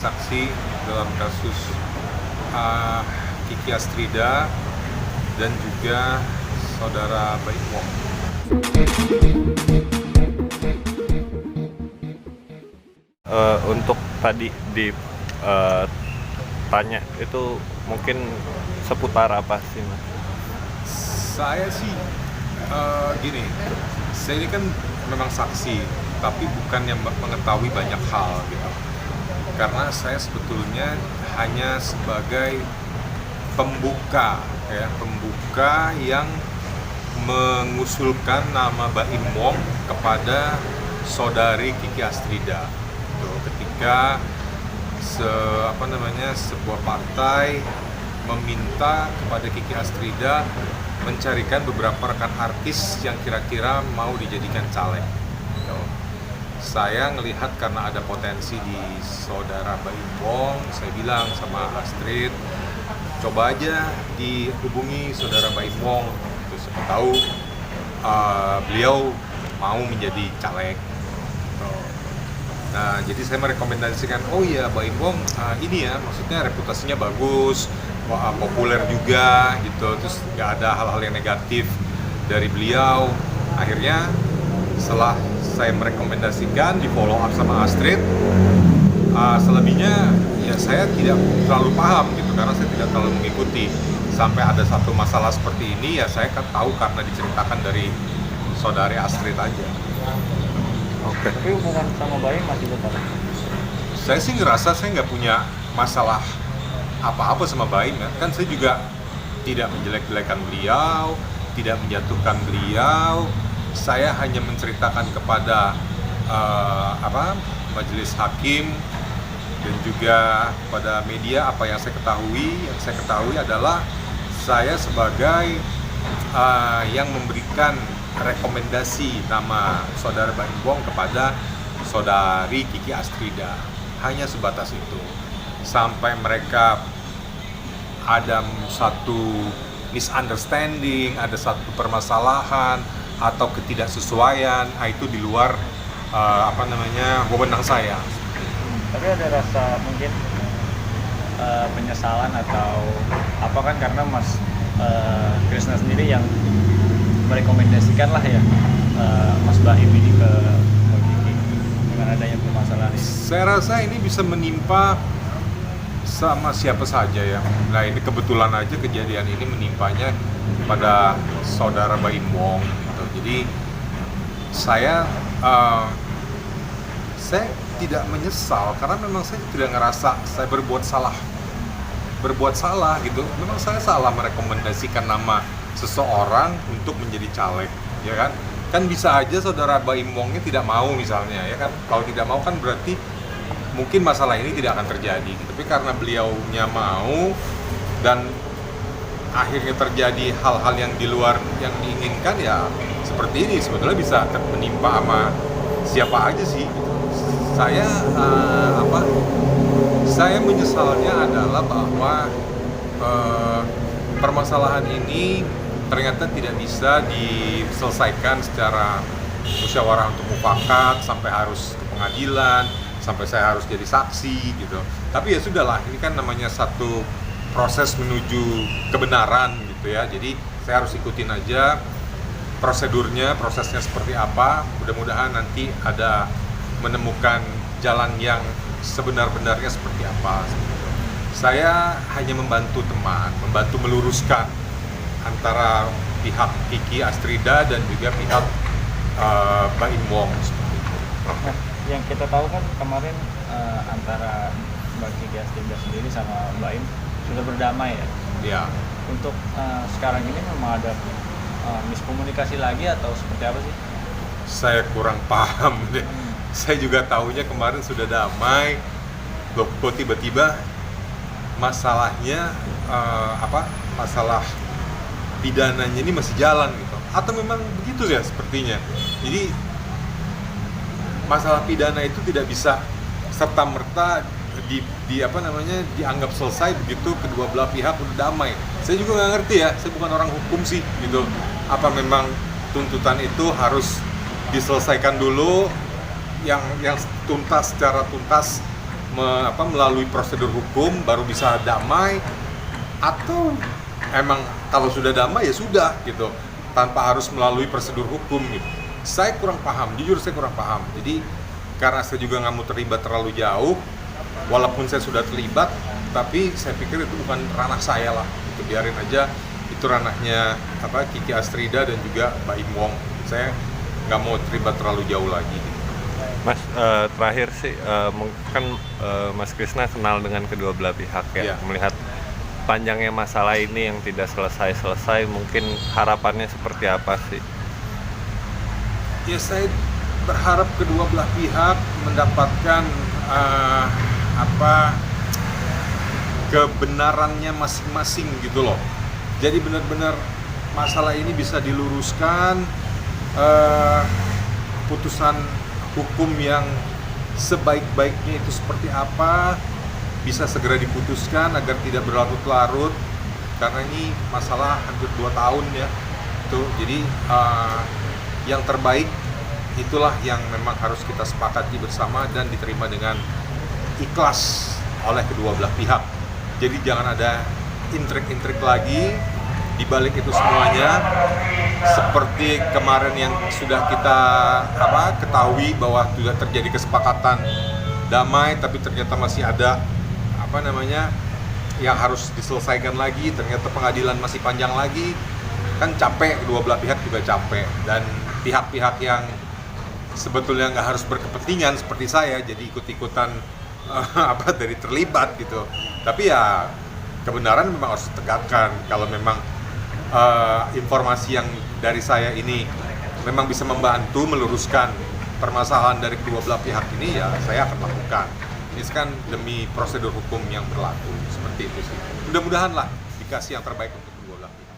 saksi dalam kasus Kiki Astrida dan juga saudara Baim Wong. Untuk tadi tanya itu mungkin seputar apa sih, Mas? Saya sih gini, saya ini kan memang saksi, tapi bukan yang mengetahui banyak hal gitu. Karena saya sebetulnya hanya sebagai pembuka yang mengusulkan nama Baim Wong kepada saudari Kiki Astrida. Tuh, ketika sebuah partai meminta kepada Kiki Astrida mencarikan beberapa rekan artis yang kira-kira mau dijadikan caleg. Saya ngelihat karena ada potensi di saudara Baim Wong, saya bilang sama Astrid, coba aja dihubungi saudara Baim Wong, terus siapa tahu beliau mau menjadi caleg. Nah, jadi saya merekomendasikan, oh iya Baim Wong ini ya, maksudnya reputasinya bagus, populer juga gitu, terus nggak ada hal-hal yang negatif dari beliau. Akhirnya setelah saya merekomendasikan, di follow up sama Astrid, selebihnya ya saya tidak terlalu paham gitu, karena saya tidak terlalu mengikuti. Sampai ada satu masalah seperti ini ya saya kan tahu karena diceritakan dari saudari Astrid aja. Oke. Tapi hubungan sama Baim masih tetap? Saya sih ngerasa saya nggak punya masalah apa-apa sama Baim ya. Kan saya juga tidak menjelek-jelekan beliau, tidak menjatuhkan beliau. Saya hanya menceritakan kepada majelis hakim dan juga kepada media apa yang saya ketahui. Yang saya ketahui adalah saya sebagai yang memberikan rekomendasi nama saudara Baim Wong kepada saudari Kiki Astrida. Hanya sebatas itu. Sampai mereka ada satu misunderstanding, ada satu permasalahan atau ketidaksesuaian, itu di luar wewenang saya. Tapi ada rasa mungkin penyesalan atau apa, kan karena Mas Krisna sendiri yang merekomendasikan lah ya Mas Baim ini ke Kiki dengan adanya permasalahan ini. Saya rasa ini bisa menimpa sama siapa saja ya. Nah, ini kebetulan aja kejadian ini menimpanya pada saudara Baim Wong gitu. Jadi saya tidak menyesal karena memang saya tidak ngerasa saya berbuat salah gitu. Memang saya salah merekomendasikan nama seseorang untuk menjadi caleg, ya kan? Kan bisa aja saudara Baim Wongnya tidak mau misalnya, ya kan? Kalau tidak mau kan berarti mungkin masalah ini tidak akan terjadi. Tapi karena beliaunya mau dan akhirnya terjadi hal-hal yang di luar yang diinginkan, ya seperti ini sebetulnya bisa menimpa sama siapa aja sih. Saya menyesalnya adalah bahwa permasalahan ini ternyata tidak bisa diselesaikan secara musyawarah untuk mufakat sampai harus ke pengadilan, sampai saya harus jadi saksi gitu. Tapi ya sudahlah, ini kan namanya satu proses menuju kebenaran gitu ya. Jadi saya harus ikutin aja prosedurnya, prosesnya seperti apa. Mudah-mudahan nanti ada menemukan jalan yang sebenar-benarnya seperti apa. Saya hanya membantu teman, membantu meluruskan antara pihak Kiki Astrida dan juga pihak Baim Wong seperti itu. Nah, yang kita tahu kan kemarin antara Mbak Kiki Astrida sendiri sama Baim sudah berdamai ya. Ya. Untuk sekarang ini memang ada miskomunikasi lagi atau seperti apa sih? Saya kurang paham deh. Saya juga tahunya kemarin sudah damai, kok tiba-tiba masalahnya masalah pidananya ini masih jalan gitu. Atau memang begitu ya sepertinya. Jadi masalah pidana itu tidak bisa serta-merta dianggap selesai begitu kedua belah pihak udah damai. Saya juga nggak ngerti ya, saya bukan orang hukum sih gitu. Apa memang tuntutan itu harus diselesaikan dulu yang tuntas, secara tuntas melalui prosedur hukum baru bisa damai, atau emang kalau sudah damai ya sudah gitu tanpa harus melalui prosedur hukum gitu. Saya kurang paham, jujur saya kurang paham. Jadi karena saya juga nggak mau terlibat terlalu jauh, walaupun saya sudah terlibat, tapi saya pikir itu bukan ranah saya lah, itu biarin aja, itu ranahnya Kiki Astrida dan juga Mbak Im Wong. Saya nggak mau terlibat terlalu jauh lagi. Mas, terakhir sih, kan Mas Krisna kenal dengan kedua belah pihak ya. Iya. Melihat panjangnya masalah ini yang tidak selesai-selesai, mungkin harapannya seperti apa sih? Ya saya berharap kedua belah pihak mendapatkan kebenarannya masing-masing gitu loh. Jadi benar-benar masalah ini bisa diluruskan, putusan hukum yang sebaik-baiknya itu seperti apa bisa segera diputuskan agar tidak berlarut-larut, karena ini masalah hampir 2 tahun ya itu. Jadi yang terbaik itulah yang memang harus kita sepakati bersama dan diterima dengan ikhlas oleh kedua belah pihak. Jadi jangan ada intrik-intrik lagi di balik itu semuanya, seperti kemarin yang sudah kita ketahui bahwa sudah terjadi kesepakatan damai, tapi ternyata masih ada yang harus diselesaikan lagi, ternyata pengadilan masih panjang lagi, kan capek, kedua belah pihak juga capek, dan pihak-pihak yang sebetulnya nggak harus berkepentingan seperti saya jadi ikut-ikutan dari terlibat gitu. Tapi ya kebenaran memang harus ditegakkan. Kalau memang informasi yang dari saya ini memang bisa membantu meluruskan permasalahan dari kedua belah pihak ini, ya saya akan lakukan. Ini kan demi prosedur hukum yang berlaku, seperti itu sih. Mudah-mudahan lah dikasih yang terbaik untuk kedua belah pihak.